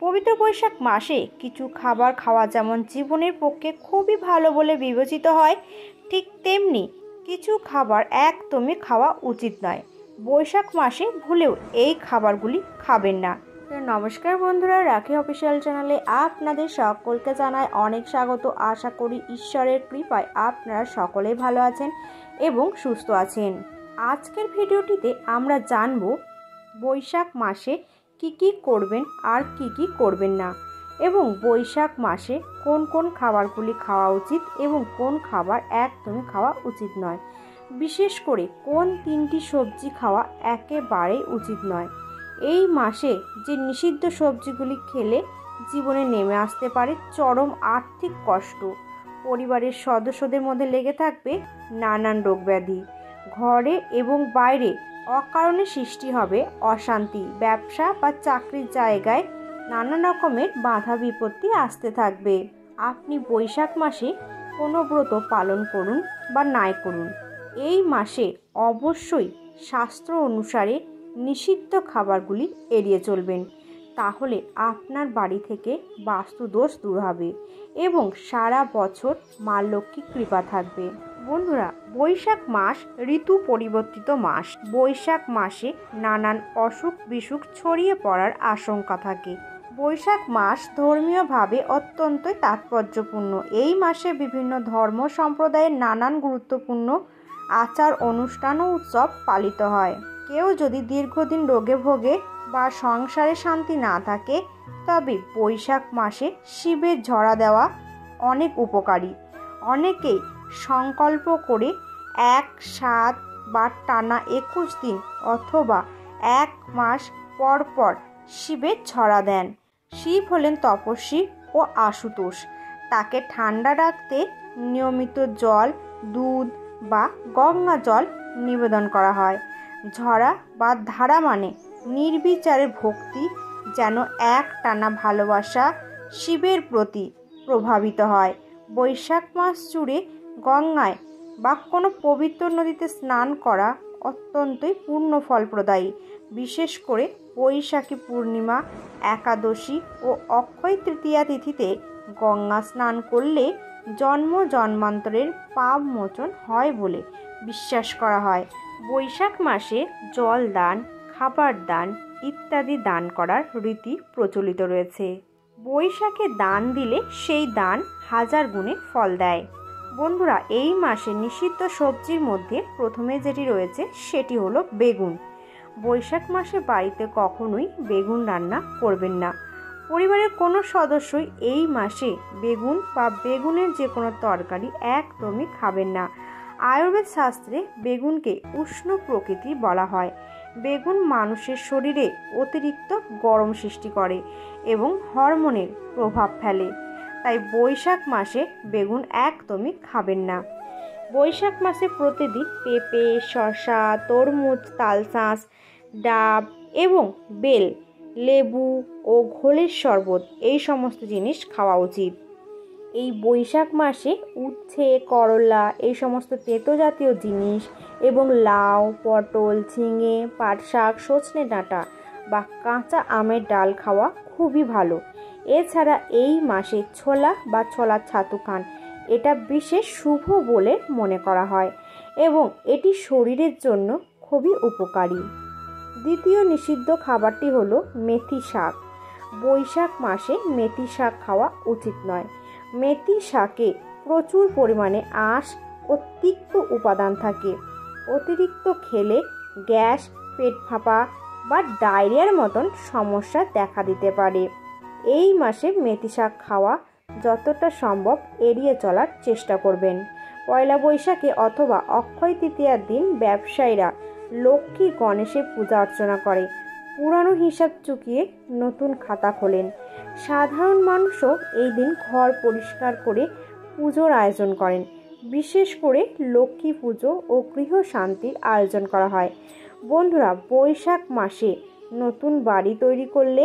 পবিত্র বৈশাখ মাসে কিছু খাবার খাওয়া যেমন জীবনের পক্ষে খুবই ভালো বলে বিবেচিত হয়, ঠিক তেমনি কিছু খাবার একদমই খাওয়া উচিত নয়। বৈশাখ মাসে ভুলেও এই খাবারগুলি খাবেন না। নমস্কার বন্ধুরা, রাখি অফিসিয়াল চ্যানেলে আপনাদের সকলকে জানাই অনেক স্বাগত। আশা করি ঈশ্বরের কৃপায় আপনারা সকলেই ভালো আছেন এবং সুস্থ আছেন। আজকের ভিডিওটিতে আমরা জানব বৈশাখ মাসে কি করবেন আর কি করবেন না, এবং বৈশাখ মাসে কোন কোন খাবারগুলি খাওয়া উচিত এবং কোন খাবার একদমই খাওয়া উচিত নয়। বিশেষ করে কোন তিনটি সবজি খাওয়া একেবারেই উচিত নয়। এই মাসে যে নিষিদ্ধ সবজিগুলি খেলে জীবনে নেমে আসতে পারে চরম আর্থিক কষ্ট, পরিবারের সদস্যদের মধ্যে লেগে থাকবে নানান রোগব্যাধি, ঘরে এবং বাইরে অকারণে সৃষ্টি হবে অশান্তি, ব্যবসা বা চাকরির জায়গায় নানা রকমের বাধা বিপত্তি আসতে থাকবে। আপনি বৈশাখ মাসে কোনো ব্রত পালন করুন বা নাই করুন, এই মাসে অবশ্যই শাস্ত্র অনুসারে নিষিদ্ধ খাবারগুলি এড়িয়ে চলবেন। তাহলে আপনার বাড়ি থেকে বাস্তুদোষ দূর হবে এবং সারা বছর মা লক্ষ্মীর কৃপা থাকবে। বন্ধুরা, বৈশাখ মাস ঋতু পরিবর্তিত মাস। বৈশাখ মাসে নানান অসুখ বিসুখ ছড়িয়ে পড়ার আশঙ্কা থাকে। বৈশাখ মাস ধর্মীয়ভাবে অত্যন্তই তাৎপর্যপূর্ণ। এই মাসে বিভিন্ন ধর্ম সম্প্রদায়ের নানান গুরুত্বপূর্ণ আচার অনুষ্ঠান ও উৎসব পালিত হয়। কেউ যদি দীর্ঘদিন রোগে ভোগে বা সংসারে শান্তি না থাকে, তবে বৈশাখ মাসে শিবের ঝরা দেওয়া অনেক উপকারী। অনেকেই সংকল্প করে 1, 7 বা টানা 21 দিন অথবা 1 মাস পর পর শিবের ঝরা দেন। শিব হলেন তপস্বী ও আশুতোষ। তাকে ঠান্ডা রাখতে নিয়মিত জল, দুধ বা গঙ্গা জল নিবেদন করা হয়। ঝরা বা ধারা মানে নির্বিচারে ভক্তি, যেন এক টানা ভালোবাসা শিবের প্রতি প্রভাবিত হয়। বৈশাখ মাস জুড়ে গঙ্গায় বা কোনো পবিত্র নদীতে স্নান করা অত্যন্তই পূর্ণ ফলপ্রদায়ী। বিশেষ করে বৈশাখী পূর্ণিমা, একাদশী ও অক্ষয় তৃতীয়া তিথিতে গঙ্গা স্নান করলে জন্ম জন্মান্তরের পাপ মোচন হয় বলে বিশ্বাস করা হয়। বৈশাখ মাসে জল দান, খাবার দান ইত্যাদি দান করার রীতি প্রচলিত রয়েছে। বৈশাখে দান দিলে সেই দান 1000 গুণে ফল দেয়। বন্ধুরা, এই মাসে নিষিদ্ধ সবজির মধ্যে প্রথমে যেটি রয়েছে সেটি হলো বেগুন। বৈশাখ মাসে বাড়িতে কখনোই বেগুন রান্না করবেন না। পরিবারের কোনো সদস্যই এই মাসে বেগুন বা বেগুনের যে কোনো তরকারি একদমই খাবেন না। আয়ুর্বেদ শাস্ত্রে বেগুনকে উষ্ণ প্রকৃতি বলা হয়। বেগুন মানুষের শরীরে অতিরিক্ত গরম সৃষ্টি করে এবং হরমোনের প্রভাব ফেলে। তাই বৈশাখ মাসে বেগুন একদমই খাবেন না। বৈশাখ মাসে প্রতিদিন পেঁপে, শসা, তরমুজ, তালশাঁস, ডাব এবং বেল, লেবু ও ঘোলের শরবত এই সমস্ত জিনিস খাওয়া উচিত। এই বৈশাখ মাসে উচ্ছে, করলা এই সমস্ত তেতো জাতীয় জিনিস এবং লাউ, পটল, ঝিঙে, পাট শাক, সজনে ডাঁটা বা কাঁচা আমের ডাল খাওয়া খুবই ভালো। এছাড়া এই মাসে ছোলা বা ছোলার ছাতু খান। এটা বিশেষ শুভ বলে মনে করা হয় এবং এটি শরীরের জন্য খুবই উপকারী। দ্বিতীয় নিষিদ্ধ খাবারটি হলো মেথি শাক। বৈশাখ মাসে মেথি শাক খাওয়া উচিত নয়। মেথি শাকে প্রচুর পরিমাণে আঁশ ও তিক্ত উপাদান থাকে। অতিরিক্ত খেলে গ্যাস, পেট ফাঁপা বা ডায়রিয়ার মতন সমস্যা দেখা দিতে পারে। এই মাসে মেথি শাক খাওয়া যতটা সম্ভব এড়িয়ে চলার চেষ্টা করবেন। পয়লা বৈশাখে অথবা অক্ষয় তৃতীয়ার দিন ব্যবসায়ীরা লক্ষ্মী গণেশের পূজা অর্চনা করে। পুরানো হিসাব চুকিয়ে নতুন খাতা খোলেন। সাধারণ মানুষও এই দিন ঘর পরিষ্কার করে পুজোর আয়োজন করেন। বিশেষ করে লক্ষ্মী পুজো ও গৃহ শান্তির আয়োজন করা হয়। বন্ধুরা, বৈশাখ মাসে নতুন বাড়ি তৈরি করলে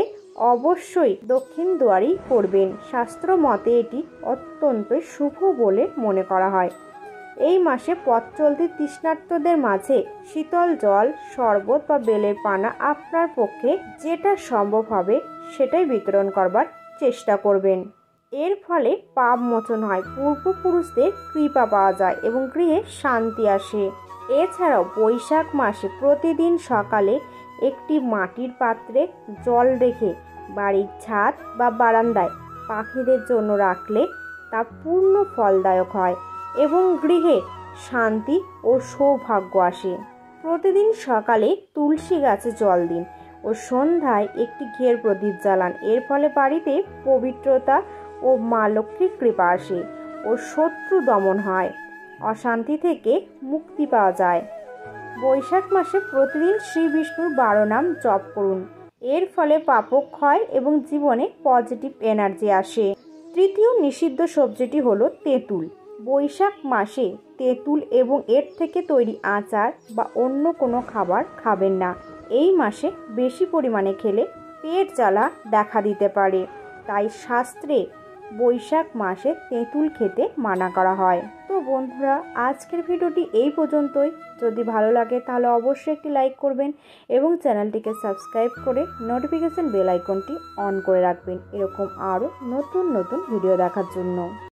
অবশ্যই দক্ষিণ দুয়ারেই করবেন। শাস্ত্র মতে এটি অত্যন্ত শুভ বলে মনে করা হয়। এই মাসে পথ চলতি তৃষ্ণার্তদের মাঝে শীতল জল, শরবত বা বেলের পানা আপনার পক্ষে যেটা সম্ভব হবে সেটাই বিতরণ করবার চেষ্টা করবেন। এর ফলে পাপ মোচন হয়, পূর্বপুরুষদের কৃপা পাওয়া যায় এবং গৃহে শান্তি আসে। এছাড়াও বৈশাখ মাসে প্রতিদিন সকালে একটি মাটির পাত্রে জল রেখে বাড়ির ছাদ বা বারান্দায় পাখিদের জন্য রাখলে তা পূর্ণ ফলদায়ক হয় এবং গৃহে শান্তি ও সৌভাগ্য আসে। প্রতিদিন সকালে তুলসী গাছে জল দিন ও সন্ধ্যায় একটি ঘিয়ের প্রদীপ জ্বালান। এর ফলে বাড়িতে পবিত্রতা ও মা লক্ষ্মীর কৃপা আসে ও শত্রু দমন হয়, অশান্তি থেকে মুক্তি পাওয়া যায়। বৈশাখ মাসে প্রতিদিন শ্রী বিষ্ণুর 12 নাম জপ করুন। এর ফলে পাপক্ষয় এবং জীবনে পজিটিভ এনার্জি আসে। তৃতীয় নিষিদ্ধ সবজিটি হলো তেঁতুল। বৈশাখ মাসে তেঁতুল এবং এর থেকে তৈরি আচার বা অন্য কোনো খাবার খাবেন না। এই মাসে বেশি পরিমাণে খেলে পেট জ্বালা দেখা দিতে পারে, তাই শাস্ত্রে বৈশাখ মাসে তেঁতুল খেতে মানা করা হয়। তো বন্ধুরা, আজকের ভিডিওটি এই পর্যন্তই। যদি ভালো লাগে তাহলে অবশ্যই একটি লাইক করবেন এবং চ্যানেলটিকে সাবস্ক্রাইব করে নোটিফিকেশন বেল আইকনটি অন করে রাখবেন এরকম আরও নতুন নতুন ভিডিও দেখার জন্য।